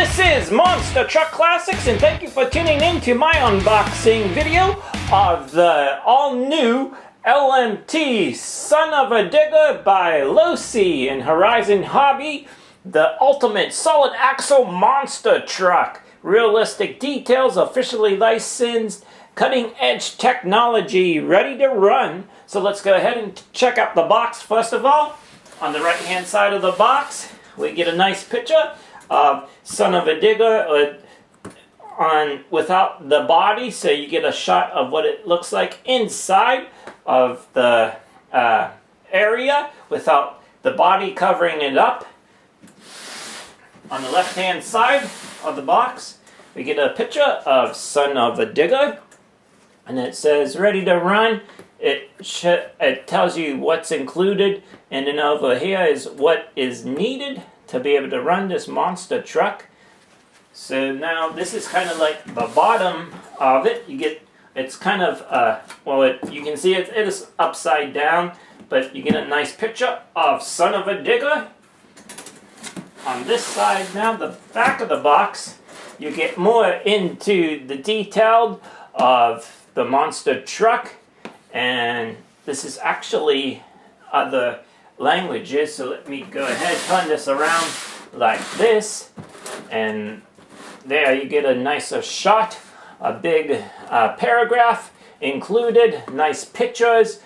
This is Monster Truck Classics, and thank you for tuning in to my unboxing video of the all-new LMT Son of a Digger by Losi and Horizon Hobby, the ultimate solid axle monster truck. Realistic details, officially licensed, cutting-edge technology, ready to run. So let's go ahead and check out the box first of all. On the right-hand side of the box, we get a nice picture of Son of a Digger without the body, so you get a shot of what it looks like inside of the area without the body covering it up. On the left-hand side of the box, we get a picture of Son of a Digger, and it says ready to run. It tells you what's included, and then over here is what is needed to be able to run this monster truck. So now this is kind of like the bottom of it. It's kind of you can see it is upside down, but you get a nice picture of Son of a Digger. On this side now, the back of the box, you get more into the detail of the monster truck, and this is actually other languages, so let me go ahead, turn this around like this, and there you get a nicer shot, a big paragraph included, nice pictures,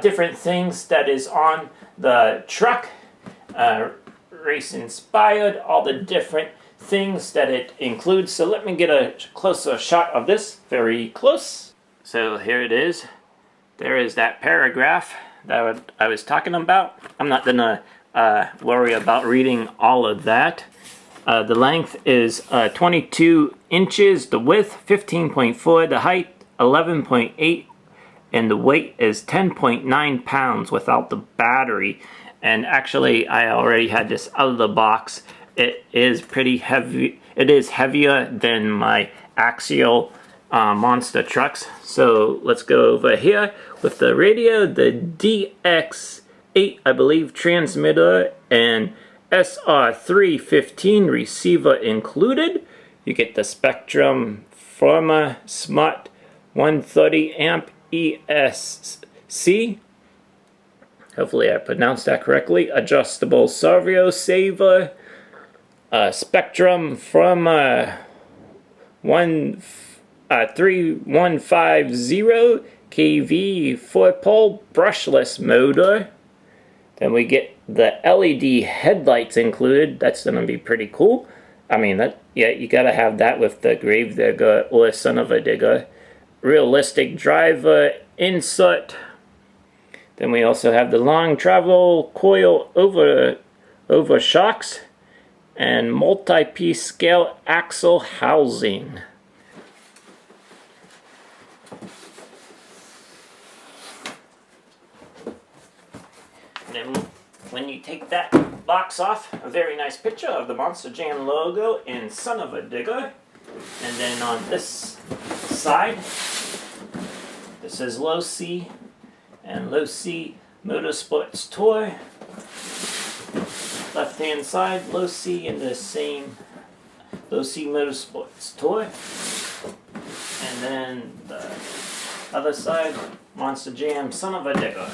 different things that is on the truck, race inspired, all the different things that it includes. So let me get a closer shot of this, very close. So here it is. There is that paragraph that I was talking about. I'm not gonna worry about reading all of that. The length is 22 inches, the width 15.4, the height 11.8, and the weight is 10.9 pounds without the battery. And actually, I already had this out of the box. It is pretty heavy. It is heavier than my axial monster trucks. So let's go over here with the radio, the DX8, I believe, transmitter, and SR315 receiver included. You get the Spectrum Pharma Smart 130 amp ESC. Hopefully I pronounced that correctly. Adjustable servo saver. Spectrum from 3150 kV 4-pole brushless motor. Then we get the LED headlights included. That's going to be pretty cool. I mean, you got to have that with the Gravedigger or Son of a Digger. Realistic driver insert. Then we also have the long travel coil over shocks and multi-piece scale axle housing. And then when you take that box off, a very nice picture of the Monster Jam logo in Son of a Digger. And then on this side, this is Losi and Losi Motorsports Toy. Left hand side, Losi in the same Losi Motorsports Toy. And then the other side, Monster Jam Son of a Digger.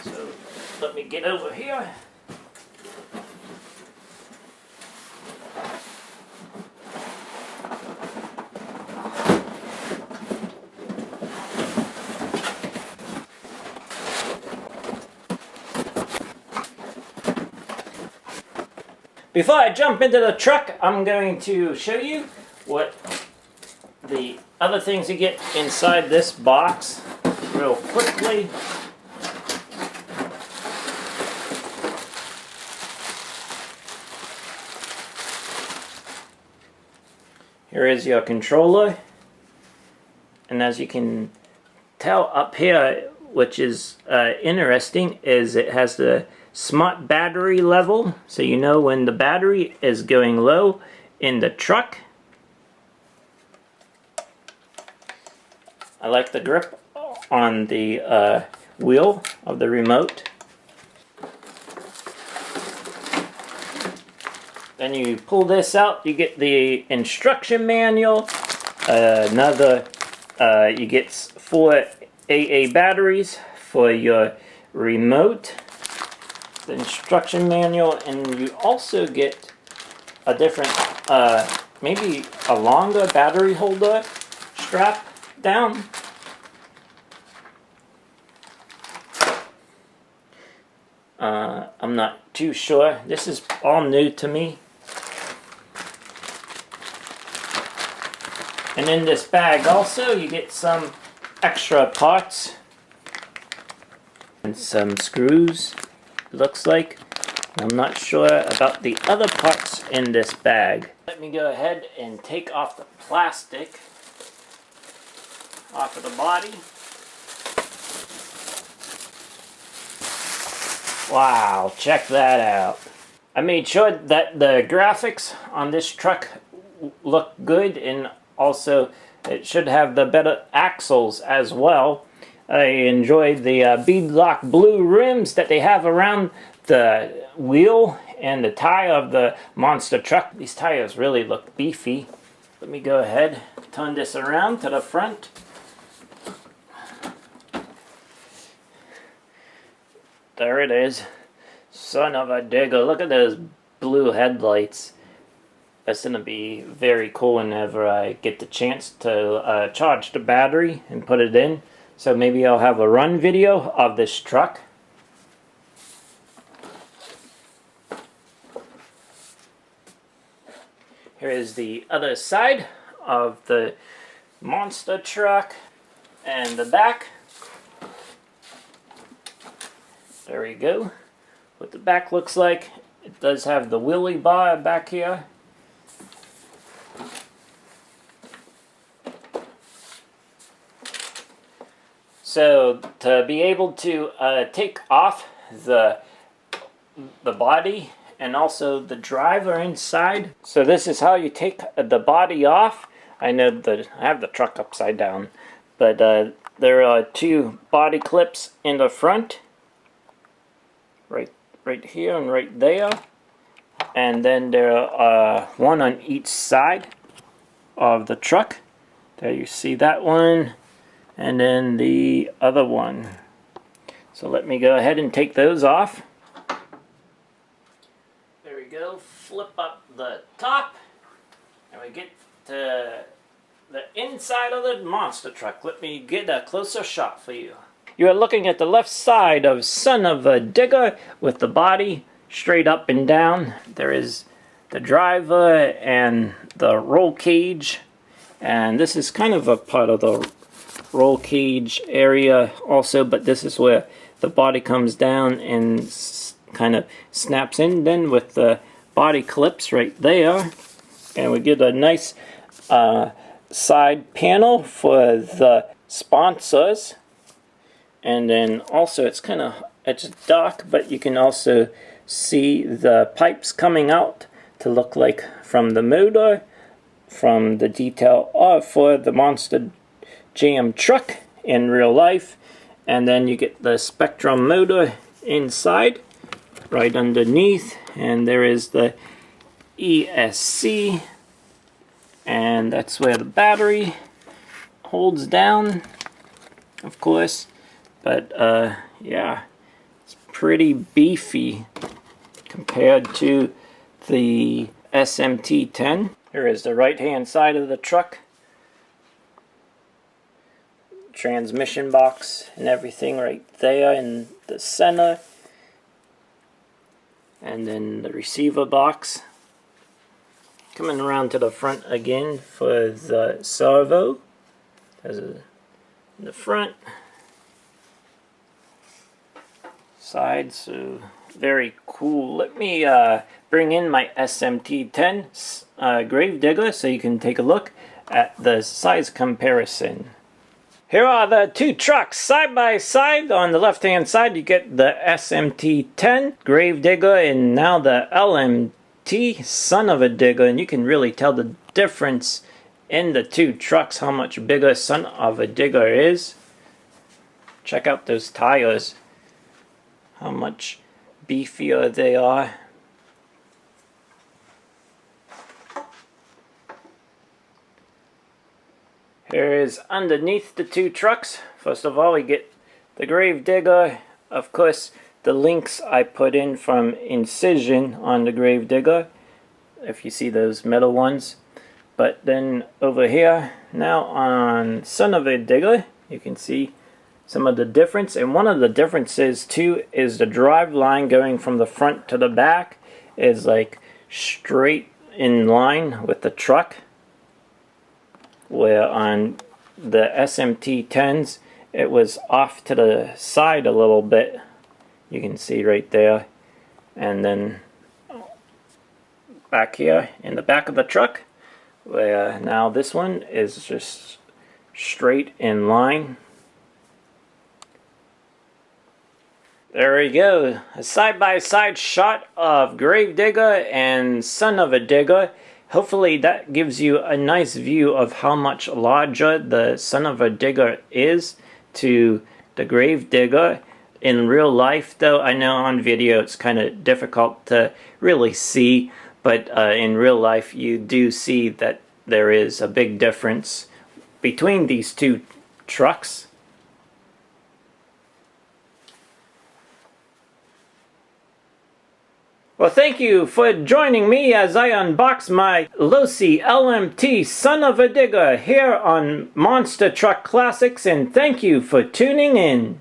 So let me get over here. Before I jump into the truck, I'm going to show you what the other things you get inside this box real quickly. Here is your controller, and as you can tell up here, which is interesting, is it has the smart battery level, so you know when the battery is going low in the truck. I like the grip on the wheel of the remote. Then you pull this out, you get the instruction manual, you get 4 AA batteries for your remote, the instruction manual, and you also get a different, maybe a longer battery holder strap down. I'm not too sure. This is all new to me. And in this bag also you get some extra parts and some screws, looks like. I'm not sure about the other parts in this bag. Let me go ahead and take off the plastic off of the body. Wow, check that out. I made sure that the graphics on this truck look good, and also it should have the better axles as well. I enjoyed the beadlock blue rims that they have around the wheel and the tire of the monster truck. These tires really look beefy. Let me go ahead, turn this around to the front. There it is. Son of a digger. Look at those blue headlights. That's going to be very cool whenever I get the chance to charge the battery and put it in. So maybe I'll have a run video of this truck. Here is the other side of the monster truck and the back. There we go. What the back looks like. It does have the wheelie bar back here. So to be able to take off the body and also the driver inside. So this is how you take the body off. I know that I have the truck upside down, but there are 2 body clips in the front. Right here and right there, and then there are 1 on each side of the truck. There you see that one, and then the other one. So let me go ahead and take those off. There we go. Flip up the top, and we get to the inside of the monster truck. Let me get a closer shot for you. You are looking at the left side of Son of a Digger with the body straight up and down. There is the driver and the roll cage. And this is kind of a part of the roll cage area also, but this is where the body comes down and kind of snaps in then with the body clips right there. And we get a nice side panel for the sponsors. And then also it's dark, but you can also see the pipes coming out to look like from the motor, from the detail for the Monster Jam truck in real life. And then you get the Spectrum motor inside, right underneath. And there is the ESC, and that's where the battery holds down, of course. But yeah, it's pretty beefy compared to the SMT-10. Here is the right hand side of the truck. Transmission box and everything right there in the center. And then the receiver box. Coming around to the front again for the servo. There's in the front. Side, so very cool. Let me bring in my SMT-10 grave digger so you can take a look at the size comparison. Here are the 2 trucks side by side. On the left hand side you get the SMT-10 grave digger, and now the LMT Son of a Digger, and you can really tell the difference in the 2 trucks, how much bigger Son of a Digger is. Check out those tires, how much beefier they are. Here is underneath the two trucks. First of all, we get the grave digger. Of course, the links I put in from Incision on the grave digger, if you see those metal ones. But then over here, now on Son of a Digger, you can see some of the difference. And one of the differences too is the drive line going from the front to the back is like straight in line with the truck, where on the SMT 10s it was off to the side a little bit. You can see right there. And then back here in the back of the truck, where now this one is just straight in line. There we go, a side-by-side shot of Gravedigger and Son of a Digger. Hopefully that gives you a nice view of how much larger the Son of a Digger is to the Gravedigger. In real life though, I know on video it's kind of difficult to really see, but in real life you do see that there is a big difference between these two trucks. Well, thank you for joining me as I unbox my Losi LMT Son of a Digger here on Monster Truck Classics, and thank you for tuning in.